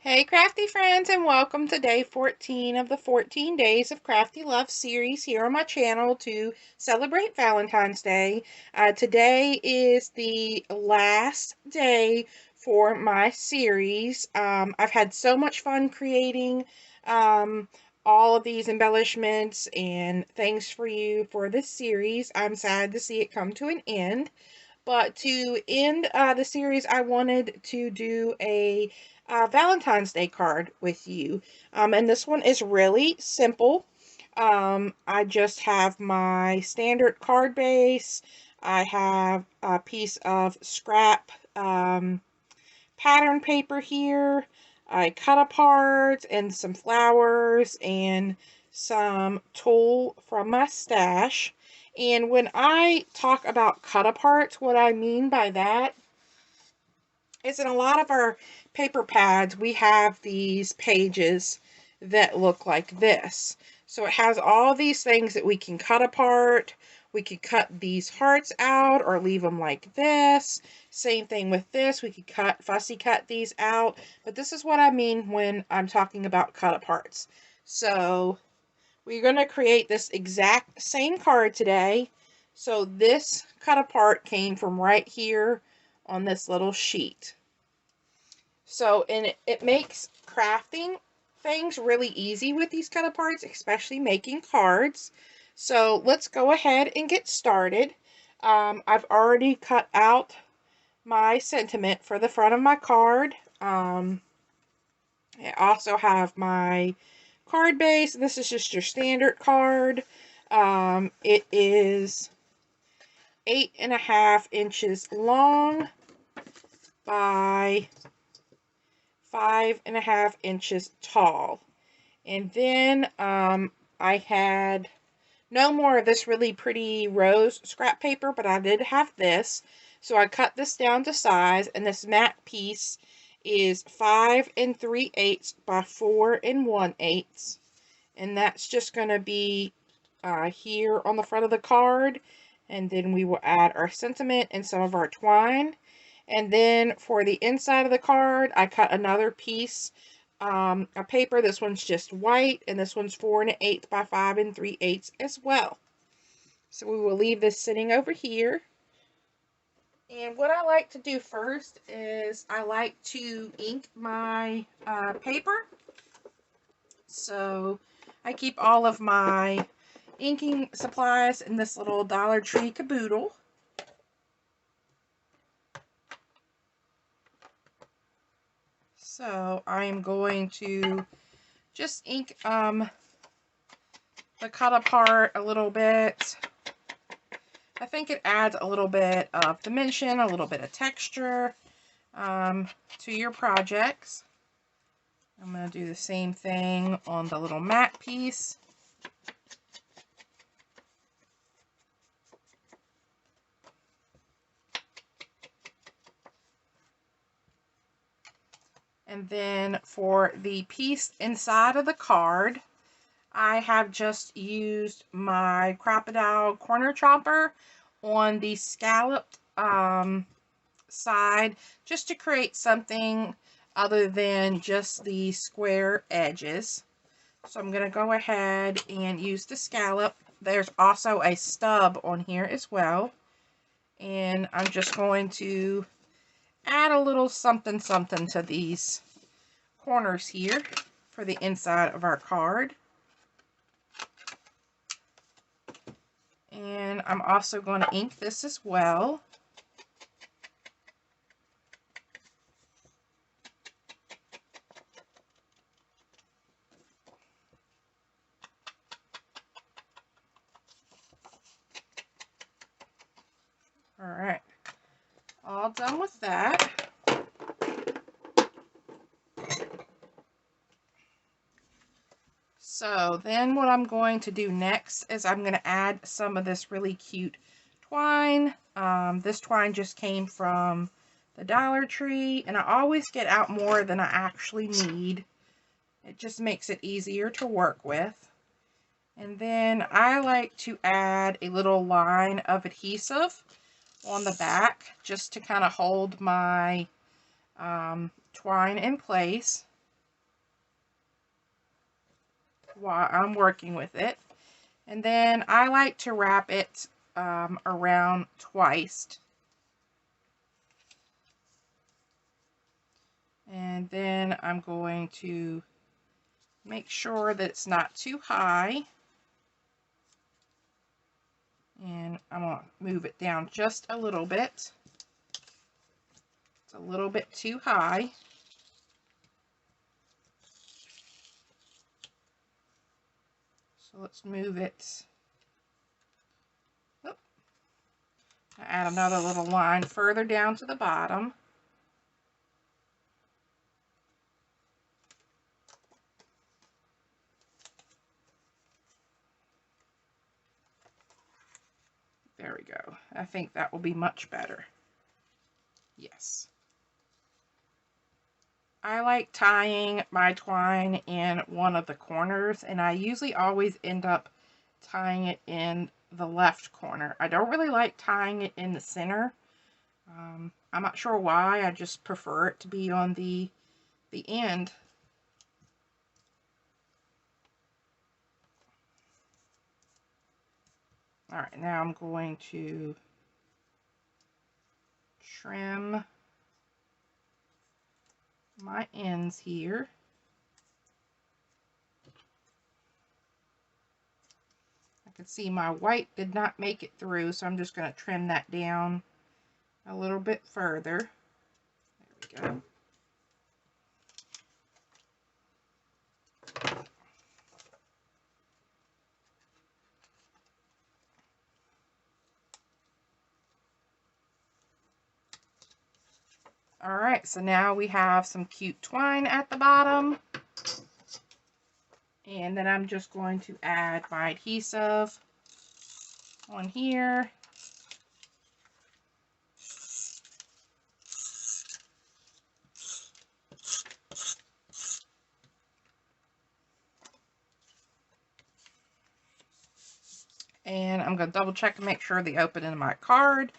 Hey Crafty friends, and welcome to day 14 of the 14 Days of Crafty Love series here on my channel to celebrate Valentine's Day. Today is the last day for my series. I've had so much fun creating all of these embellishments and things for you for this series. I'm sad to see it come to an end. But to end the series, I wanted to do a Valentine's Day card with you. And this one is really simple. I just have my standard card base. I have a piece of scrap pattern paper here. I cut apart and some flowers and some tulle from my stash. And when I talk about cut aparts, what I mean by that is in a lot of our paper pads, we have these pages that look like this. So it has all these things that we can cut apart. We could cut these hearts out or leave them like this. Same thing with this. We could fussy cut these out. But this is what I mean when I'm talking about cut aparts. So we're going to create this exact same card today. So this cut apart came from right here on this little sheet. So, and it makes crafting things really easy with these cut aparts, especially making cards. So let's go ahead and get started. I've already cut out my sentiment for the front of my card. I also have my card base. This is just your standard card. It is 8.5 inches long by 5.5 inches tall. And then I had no more of this really pretty rose scrap paper, but I did have this. So I cut this down to size, and this matte piece is 5 3/8 by 4 1/8. And that's just going to be here on the front of the card. And then we will add our sentiment and some of our twine. And then for the inside of the card, I cut another piece of paper. This one's just white, and this one's 4 1/8 by 5 3/8 as well. So we will leave this sitting over here. And what I like to do first is I like to ink my paper. So I keep all of my inking supplies in this little Dollar Tree caboodle. So I am going to just ink the cut apart a little bit. I think it adds a little bit of dimension, a little bit of texture to your projects. I'm going to do the same thing on the little matte piece. And then for the piece inside of the card, I have just used my Crocodile corner chopper on the scalloped side just to create something other than just the square edges. So I'm going to go ahead and use the scallop. There's also a stub on here as well. And I'm just going to add a little something something to these corners here for the inside of our card. And I'm also going to ink this as well. Alright, all done with that. So then what I'm going to do next is I'm going to add some of this really cute twine. This twine just came from the Dollar Tree, and I always get out more than I actually need. It just makes it easier to work with. And then I like to add a little line of adhesive on the back just to kind of hold my twine in place. while I'm working with it. And then I like to wrap it around twice. And then I'm going to make sure that it's not too high. And I'm going to move it down just a little bit. It's a little bit too high. So let's move it. Oh, add another little line further down to the bottom. There we go. I think that will be much better. Yes. I like tying my twine in one of the corners, and I usually always end up tying it in the left corner. I don't really like tying it in the center. I'm not sure why. I just prefer it to be on the end. All right, now I'm going to trim my ends here. I can see my white did not make it through, so I'm just going to trim that down a little bit further. There we go. All right, so now we have some cute twine at the bottom. And then I'm just going to add my adhesive on here. And I'm going to double check and make sure the opening of my card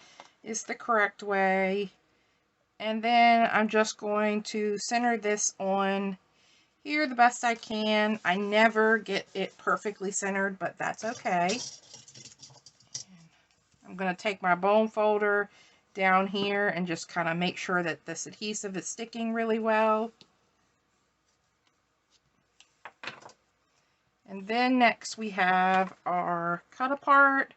is the correct way. And then I'm just going to center this on here the best I can. I never get it perfectly centered, but that's okay. I'm going to take my bone folder down here and just kind of make sure that this adhesive is sticking really well. And then next we have our cut apart,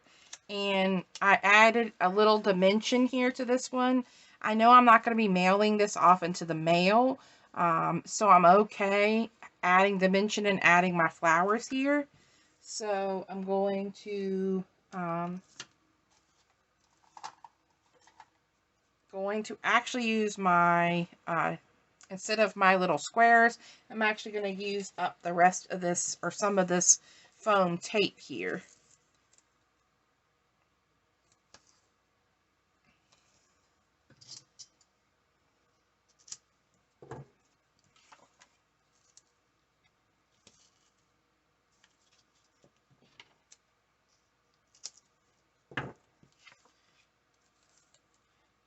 and I added a little dimension here to this one. I know I'm not going to be mailing this off into the mail, so I'm okay adding dimension and adding my flowers here. So I'm going to actually use my instead of my little squares, I'm actually going to use up the rest of this, or some of this foam tape here.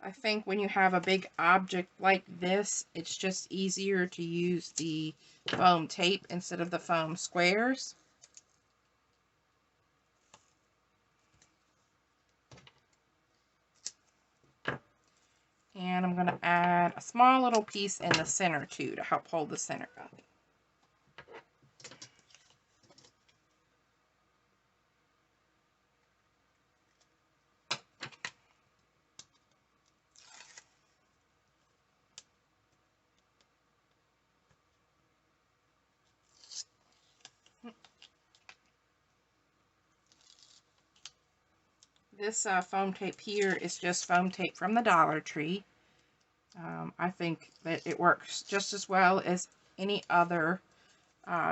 I think when you have a big object like this, it's just easier to use the foam tape instead of the foam squares. And I'm going to add a small little piece in the center too to help hold the center up. This foam tape here is just foam tape from the Dollar Tree. I think that it works just as well as any other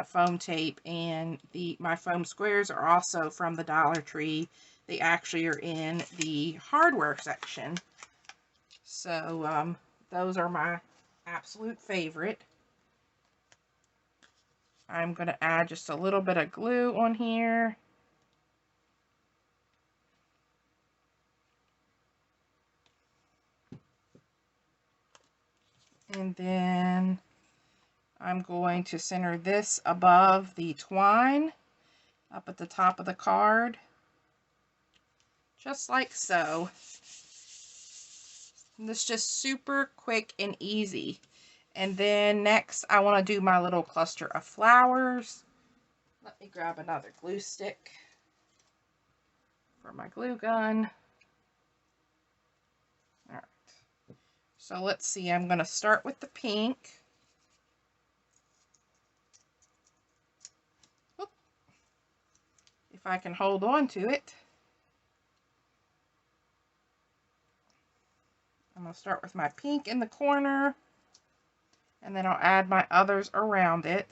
foam tape, and my foam squares are also from the Dollar Tree. They actually are in the hardware section. So those are my absolute favorite. I'm going to add just a little bit of glue on here. And then I'm going to center this above the twine up at the top of the card, just like so. And this is just super quick and easy. And then next I want to do my little cluster of flowers. Let me grab another glue stick for my glue gun. Alright, so let's see, I'm going to start with the pink. Oop. If I can hold on to it. I'm going to start with my pink in the corner, and then I'll add my others around it.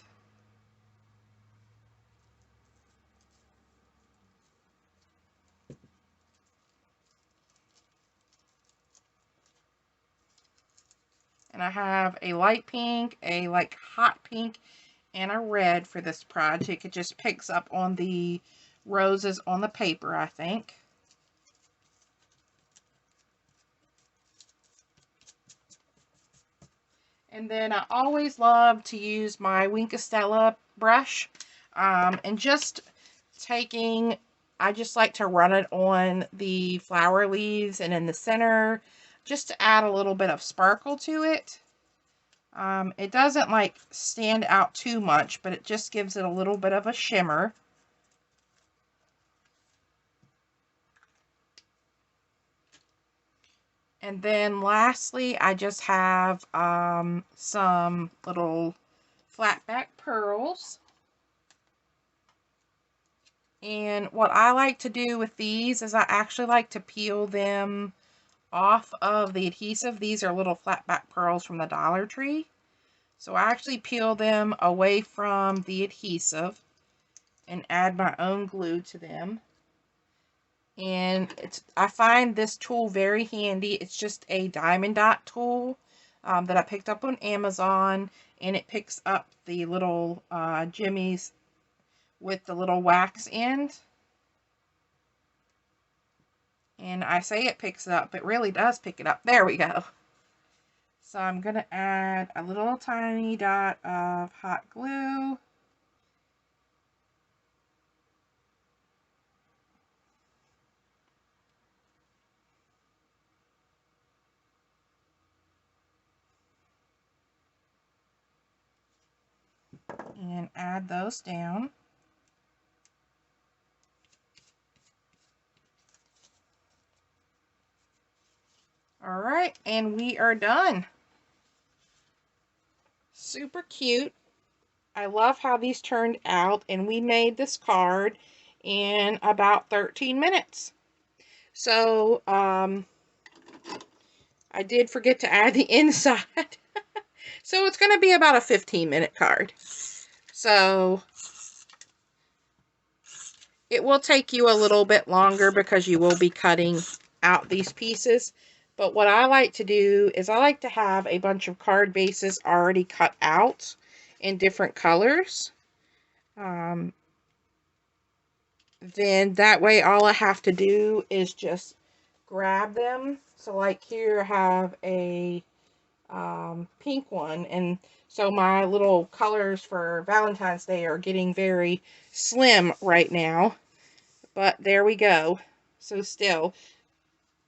And I have a light pink, a like hot pink, and a red for this project. It just picks up on the roses on the paper, I think. And then I always love to use my Wink of Stella brush, and just taking, I just like to run it on the flower leaves and in the center, just to add a little bit of sparkle to it. It doesn't like stand out too much, but it just gives it a little bit of a shimmer. And then lastly, I just have some little flat back pearls. And what I like to do with these is I actually like to peel them off of the adhesive. These are little flat back pearls from the Dollar Tree. So I actually peel them away from the adhesive and add my own glue to them. And I find this tool very handy. It's just a diamond dot tool that I picked up on Amazon, and it picks up the little jimmies with the little wax end. And I say it picks it up, it really does pick it up. There we go. So I'm going to add a little tiny dot of hot glue. And add those down. Alright, and we are done. Super cute. I love how these turned out, and we made this card in about 13 minutes. So, I did forget to add the inside. So it's going to be about a 15-minute card. So it will take you a little bit longer because you will be cutting out these pieces. But what I like to do is I like to have a bunch of card bases already cut out in different colors. Then that way all I have to do is just grab them. So like here I have a pink one, and so my little colors for Valentine's Day are getting very slim right now, but there we go. So still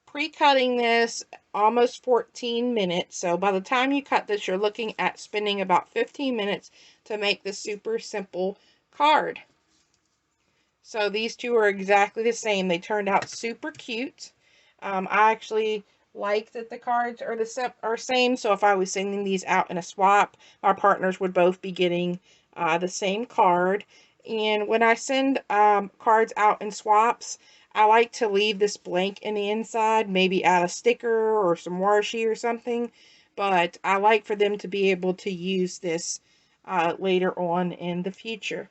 pre-cutting this almost 14 minutes, so by the time you cut this you're looking at spending about 15 minutes to make this super simple card. So these two are exactly the same. They turned out super cute. I actually like that the cards are the same, so if I was sending these out in a swap, our partners would both be getting the same card. And when I send cards out in swaps, I like to leave this blank in the inside, maybe add a sticker or some washi or something, but I like for them to be able to use this later on in the future.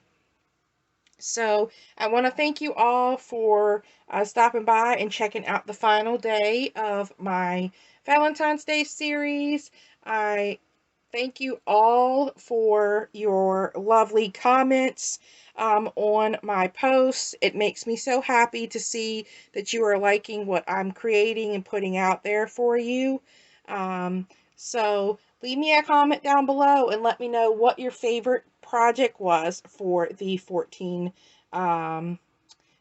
So I want to thank you all for stopping by and checking out the final day of my Valentine's Day series. I thank you all for your lovely comments on my posts. It makes me so happy to see that you are liking what I'm creating and putting out there for you. So leave me a comment down below and let me know what your favorite project was for the 14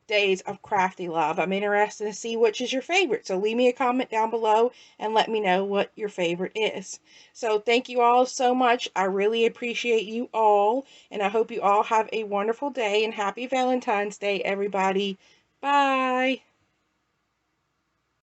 days of Crafty Love. I'm interested to see which is your favorite. So leave me a comment down below and let me know what your favorite is. So thank you all so much. I really appreciate you all. And I hope you all have a wonderful day and happy Valentine's Day, everybody. Bye.